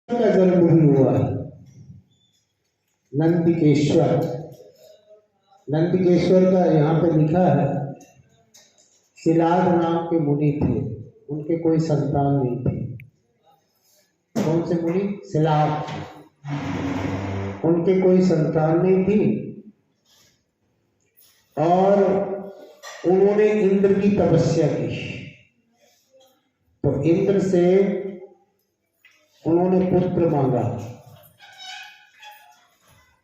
का जन्म भी हुआ है। नंदिकेश्वर, नंदिकेश्वर का यहाँ पे लिखा है, शिलाद नाम के मुनि थे, उनके कोई संतान नहीं थी। कौन से मुनि? शिलाद, उनके कोई संतान नहीं थी और उन्होंने इंद्र की तपस्या की। तो इंद्र से उन्होंने पुत्र मांगा,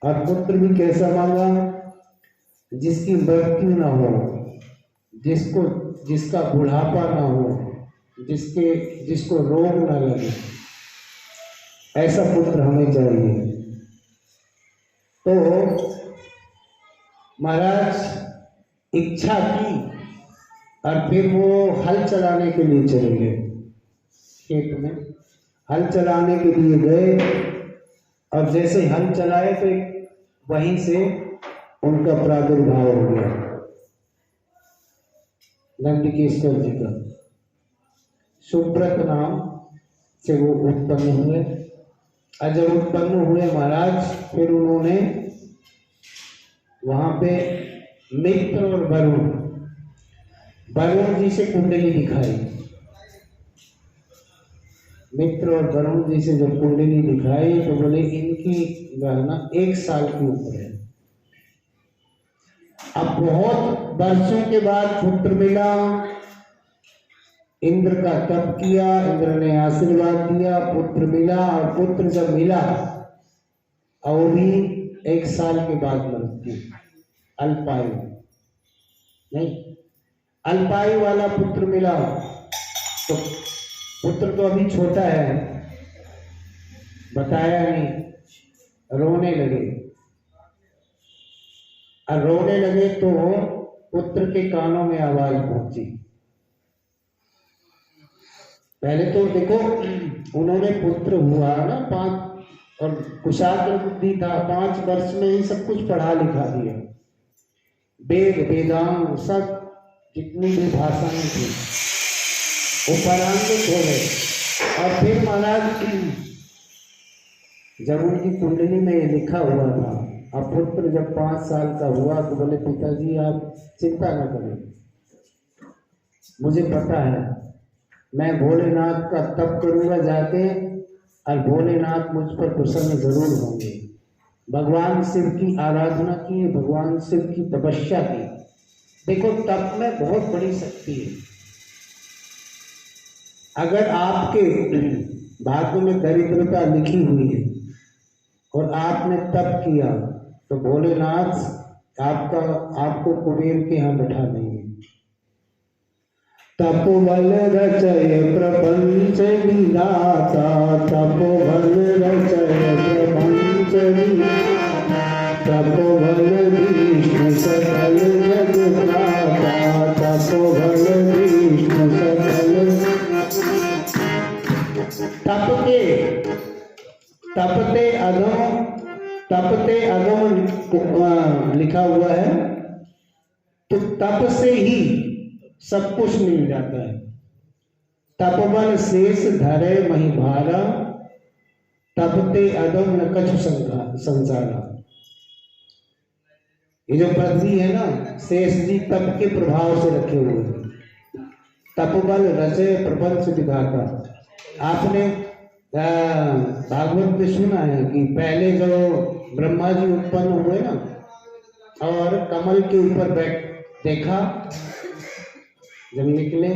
और पुत्र भी कैसा मांगा? जिसकी मृत्यु ना हो, जिसका बुढ़ापा ना हो, जिसको रोग ना लगे, ऐसा पुत्र हमें चाहिए। तो महाराज इच्छा की और फिर वो हल चलाने के लिए चले गए। खेत में हल चलाने के लिए गए, और जैसे हल चलाए तो वहीं से उनका प्रादुर्भाव हो गया, नंदिकेश्वर जी का। सुब्रत नाम से वो उत्पन्न हुए, और जब उत्पन्न हुए महाराज, फिर उन्होंने वहां पे मित्र और वरुण जी से कुंडली दिखाई। मित्र और वरुण जी से जब कुंडली दिखाई तो बोले इनकी गणना 1 साल के ऊपर है। अब बहुत वर्षों के बाद पुत्र मिला, इंद्र का तप किया, इंद्र ने आशीर्वाद दिया, पुत्र मिला, और पुत्र जब मिला और भी 1 साल के बाद मृत्यु। अल्पायु नहीं, अल्पायु वाला पुत्र मिला। तो पुत्र तो अभी छोटा है, बताया नहीं, रोने लगे, और रोने लगे तो पुत्र के कानों में आवाज पहुंची। पहले तो देखो, उन्होंने पुत्र हुआ ना 5, और कुशाग्र बुद्धि था, 5 वर्ष में ही सब कुछ पढ़ा लिखा दिया, वेद वेदांग सब जितनी भी भाषाएं थी वो परान्वित हो गए। और फिर महाराज जब उनकी कुंडली में ये लिखा हुआ था, अब पुत्र जब 5 साल का हुआ तो बोले पिताजी आप चिंता न करें, मुझे पता है मैं भोलेनाथ का तप करूंगा जाके, और भोलेनाथ मुझ पर प्रसन्न जरूर होंगे। भगवान शिव की आराधना की, भगवान शिव की तपस्या की। देखो तप में बहुत बड़ी शक्ति है। अगर आपके भाग्य में दरिद्रता लिखी हुई है और आपने तप किया तो भोलेनाथ आपको कुबेर के यहाँ बैठा देंगे। तपोबल रचय प्रपंच विधाता, तपोबल रचय प्रपंच विधाता, तपोबल विष्णु सकल जगत्राता, तपोबल विष्णु सकल। तपते अगम लिखा हुआ है, तो तप से ही सब कुछ मिल जाता है। तपबल शेष धरे मही भारा, तपते अगम न कछु संसारा। ये जो पृथ्वी है ना, शेष जी तप के प्रभाव से रखे हुए। तपबल रचे प्रपंच विधाता। आपने भागवत में सुना है कि पहले जो ब्रह्मा जी उत्पन्न हुए ना, और कमल के ऊपर देखा, जब निकले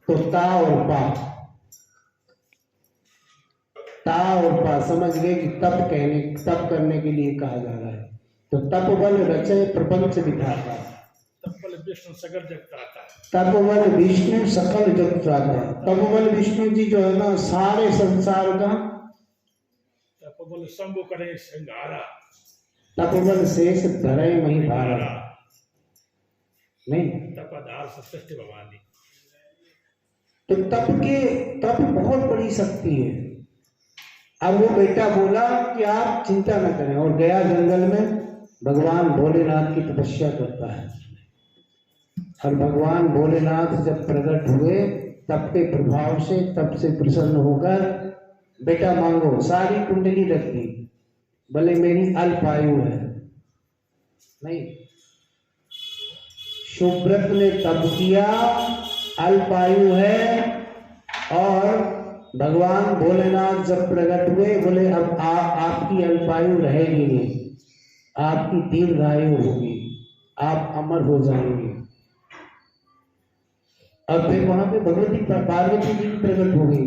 तो ता और पा समझ गए कि तप करने के लिए कहा जा रहा है। तो तपबल रचय प्रपंच विधाता, तपबल विष्णु सकल जगत्राता, तपबल विष्णु सकल जगत्राता। तपबल विष्णु जी जो है ना, सारे संसार का, तपबल शंभु करे श्रृंगारा, तपबल शेष धरे मही भारा। नहीं, तपदार सृष्टि भवानी। तो तप बहुत बड़ी शक्ति है। अब वो बेटा बोला कि आप चिंता न करें, और गया जंगल में, भगवान भोलेनाथ की तपस्या करता है। और भगवान भोलेनाथ जब प्रकट हुए, तप के प्रभाव से, तप से प्रसन्न होकर बेटा मांगो, सारी कुंडली रख दी, बोले मेरी अल्पायु है। नहीं, सुव्रत ने तप किया, अल्पायु है, और भगवान भोलेनाथ जब प्रकट हुए बोले अब आपकी अल्पायु रहेगी नहीं, आपकी दीर्घायु होगी, आप अमर हो जाएंगे। अब फिर वहां पे भगवती पार्वती जी प्रकट हो गई।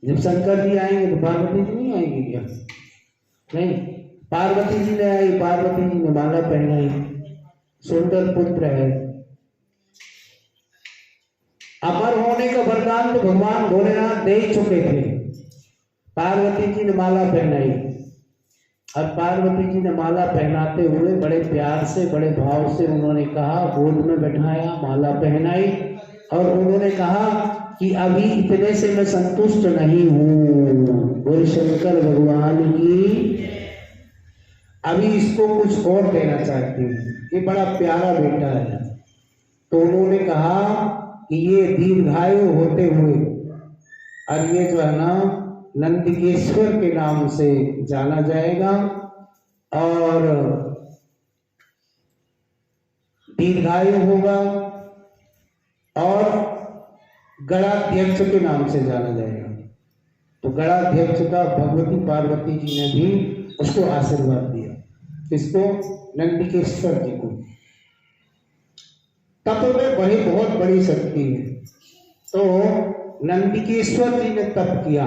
जब शंकर जी आएंगे तो पार्वती जी नहीं आएंगी क्या? नहीं, पार्वती जी ने आई, पार्वती जी ने माला पहनाई, सुंदर पुत्र है। अमर होने का वरदान तो भगवान भोलेनाथ दे ही चुके थे। पार्वती जी ने माला पहनाई, और पार्वती जी ने माला पहनाते हुए बड़े प्यार से, बड़े भाव से उन्होंने कहा, गोद में बैठाया, माला पहनाई, और उन्होंने कहा कि अभी इतने से मैं संतुष्ट नहीं हूँ, बोले शंकर भगवान की, अभी इसको कुछ और देना चाहती हूँ, ये बड़ा प्यारा बेटा है। तो उन्होंने कहा कि ये दीर्घायु होते हुए, और ये जो है ना नंदिकेश्वर के नाम से जाना जाएगा, और दीर्घायु होगा, और गणाध्यक्ष के नाम से जाना जाएगा। तो गणाध्यक्ष का भगवती पार्वती जी ने भी उसको आशीर्वाद दिया। किसको? नंदिकेश्वर जी को। तप में बहुत बड़ी शक्ति है। तो नंदिकेश्वर जी ने तप किया,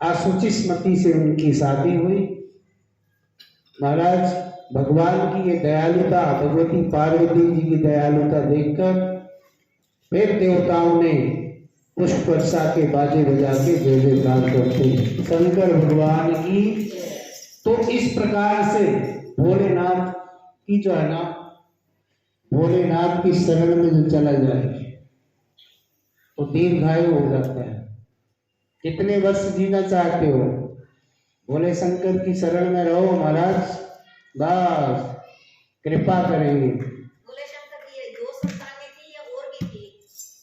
आशुचिस्मती से उनकी शादी हुई। महाराज भगवान की ये दयालुता, भगवती पार्वती जी की दयालुता देखकर फिर देवताओं ने पुष्प वर्षा के बाजे बजा के जय जयकार करते शंकर भगवान की। तो इस प्रकार से भोलेनाथ की जो है ना, भोलेनाथ की शरण में जो चला जाए तो दीर्घायु हो जाता है। कितने वर्ष जीना चाहते हो? भोले शंकर की शरण में रहो महाराज, बस कृपा करेंगे। भोले शंकर की ये 2 संतानें थी या और भी थी?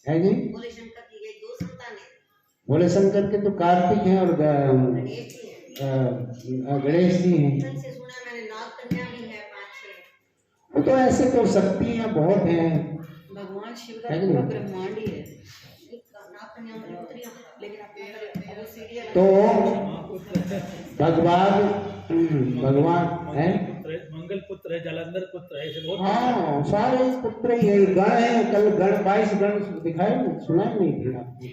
है जी, भोले शंकर की ये 2 संतानें। भोले शंकर के तो कार्तिक हैं और गणेश जी हैं। से सुना मैंने नाग कन्या भी है 5-6। वो तो ऐसे तो शक्तियां बहुत हैं। भगवान शिव है का कि पूरा नहीं? ब्रह्मांड ही है। नाग कन्या मतलब पुत्रियां, लेकिन आपने वो सीरियल तो भगवान है, मंगल पुत्र है, जलंधर पुत्र है, ऐसे बहुत हाँ सारे पुत्र ही गण है। कल गण 22 गण दिखाए, सुना नहीं थी आपको?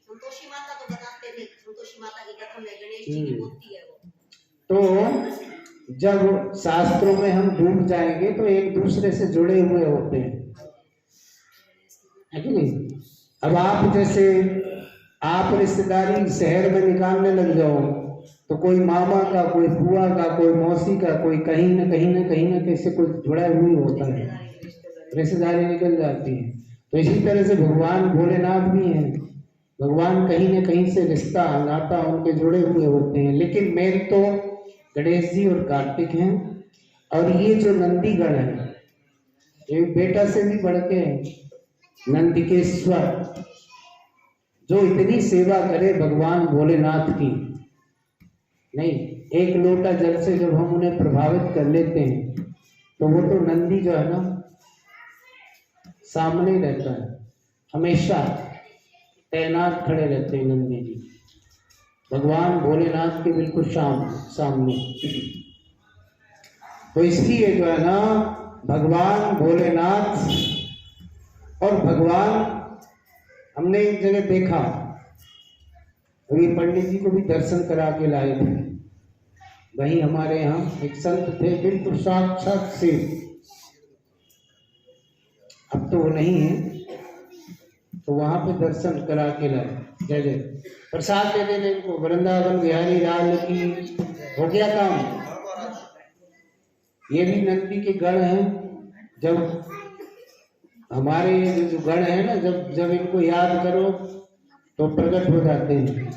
संतोषी माता तो बताते थे, संतोषी माता की कथा में गणेश जी की मूर्ति है वो। तो जब शास्त्रों में हम डूब जाएंगे तो एक दूसरे से जुड़े हुए होते हैं, है कि नहीं? अब आप जैसे आप रिश्तेदारी शहर में निकालने लग जाओ तो कोई मामा का, कोई बुआ का, कोई मौसी का, कोई कहीं ना कहीं से कोई जुड़ा हुई होता है, रिश्तेदारी निकल जाती है। तो इसी तरह से भगवान भोलेनाथ भी हैं, भगवान कहीं ना कहीं से रिश्ता नाता उनके जुड़े हुए होते हैं। लेकिन मेन तो गणेश जी और कार्तिक हैं, और ये जो नंदीगण है ये बेटा से भी बढ़ के नंदिकेश्वर, जो इतनी सेवा करे भगवान भोलेनाथ की। नहीं, एक लोटा जल से जब हम उन्हें प्रभावित कर लेते हैं तो वो तो नंदी जो है ना सामने रहता है, हमेशा तैनात खड़े रहते हैं नंदी जी भगवान भोलेनाथ के बिल्कुल सामने। तो इसलिए जो है ना भगवान भोलेनाथ, और भगवान हमने एक जगह देखा, अभी पंडित जी को भी दर्शन करा के लाए थे। वहीं हमारे यहाँ एक संत थे, बिल्कुल साक्षात शिव, अब तो वो नहीं है, तो वहां पे दर्शन करा के लाए। जय जय, प्रसाद दे देने इनको, वृंदावन बिहारी लाल की। हो गया काम। ये भी नंदी के गण हैं। जब हमारे जो गण है ना, जब इनको याद करो तो प्रकट हो जाते हैं,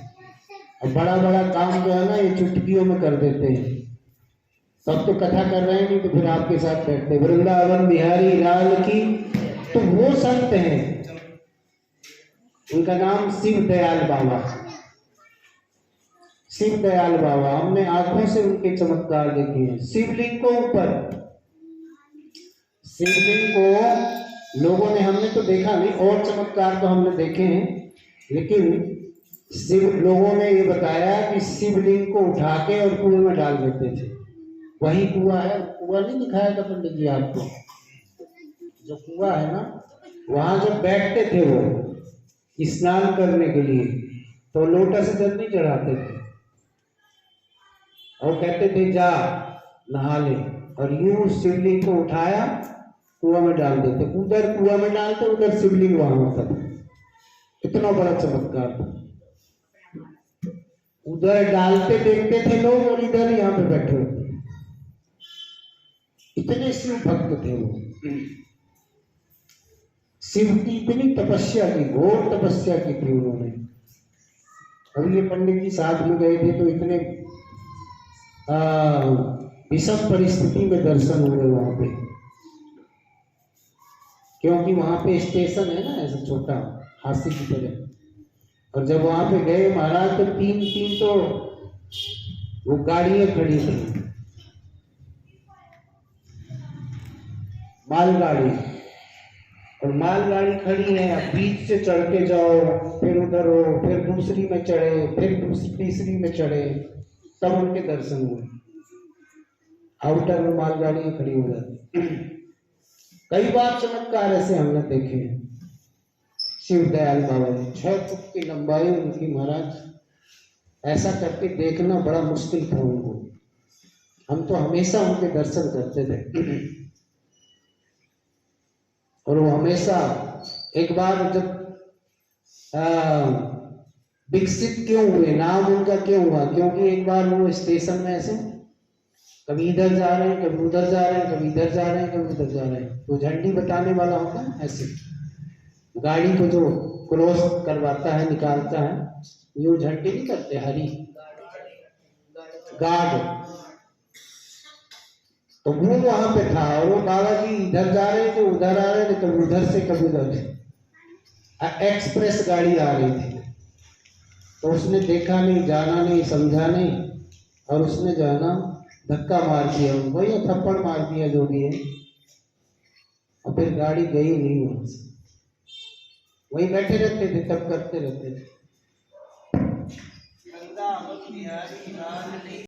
और बड़ा बड़ा काम जो है ना ये चुटकियों में कर देते हैं। सब तो कथा कर रहे हैं, नहीं तो फिर आपके साथ बैठते। वृंदावन बिहारी लाल की। तो वो संत हैं, उनका नाम शिव दयाल बाबा। शिव दयाल बाबा, हमने आंखों से उनके चमत्कार देखे हैं। शिवलिंग को ऊपर, शिवलिंग को लोगों ने, हमने तो देखा नहीं, और चमत्कार तो हमने देखे हैं, लेकिन शिव लोगों ने ये बताया कि शिवलिंग को उठा के और कुएं में डाल देते थे। वही कुआं है, कुआं नहीं दिखाया था पंडित जी आपको, जो कुआं है ना, वहां जब बैठते थे वो स्नान करने के लिए, तो लोटा से जल नहीं चढ़ाते थे और कहते थे जा नहा ले, और यूं शिवलिंग को उठाया कुआं में डाल देते, उधर कुआं में डालते, उधर शिवलिंग वहां होता था। इतना बड़ा चमत्कार था। उधर डालते देखते थे लोग और इधर यहाँ पे बैठे होते, इतने शिव भक्त थे वो। शिव की इतनी तपस्या की, घोर तपस्या की थी उन्होंने। अभी ये पंडित जी साथ में गए थे तो इतने विषम परिस्थिति में दर्शन हुए वहां पे, क्योंकि वहां पे स्टेशन है ना ऐसा छोटा हाथी की तरह, और जब वहां पे गए महाराज तो तीन तो वो गाड़ियां खड़ी थी, मालगाड़ी, और मालगाड़ी खड़ी है, बीच से चढ़ के जाओ, फिर उधर हो, फिर दूसरी में चढ़े, फिर तीसरी में चढ़े, तब उनके दर्शन हुए। आउटर में मालगाड़ियां खड़ी हो जाती। कई बार चमत्कार ऐसे हमने देखे हैं। शिव दयाल बाबा 6 फुट की लंबाई उनकी महाराज, ऐसा करके देखना बड़ा मुश्किल था उनको। हम तो हमेशा उनके दर्शन करते थे, और वो हमेशा, एक बार जब विकसित क्यों हुए, नाम उनका क्यों हुआ, क्योंकि एक बार वो स्टेशन में ऐसे कभी इधर जा रहे हैं, कभी उधर जा रहे हैं, कभी इधर जा रहे हैं, कभी उधर जा रहे हैं, तो झंडी बताने वाला होता है ऐसे, गाड़ी को जो क्रॉस करवाता है, निकालता है, ये झंडी नहीं करते, हरी गार्ड, तो वो वहां पे था, और वो बाबा जी इधर जा रहे थे, उधर आ रहे थे, कभी उधर से कभी उधर से, एक्सप्रेस गाड़ी आ रही थी, तो उसने देखा नहीं, जाना नहीं, समझा नहीं, और उसने जो है ना धक्का मार दिया उनको, या थप्पड़ मार दिया, जो भी है, और फिर गाड़ी गई नहीं वहां से, वहीं बैठे रहते थे, तब करते रहते थे।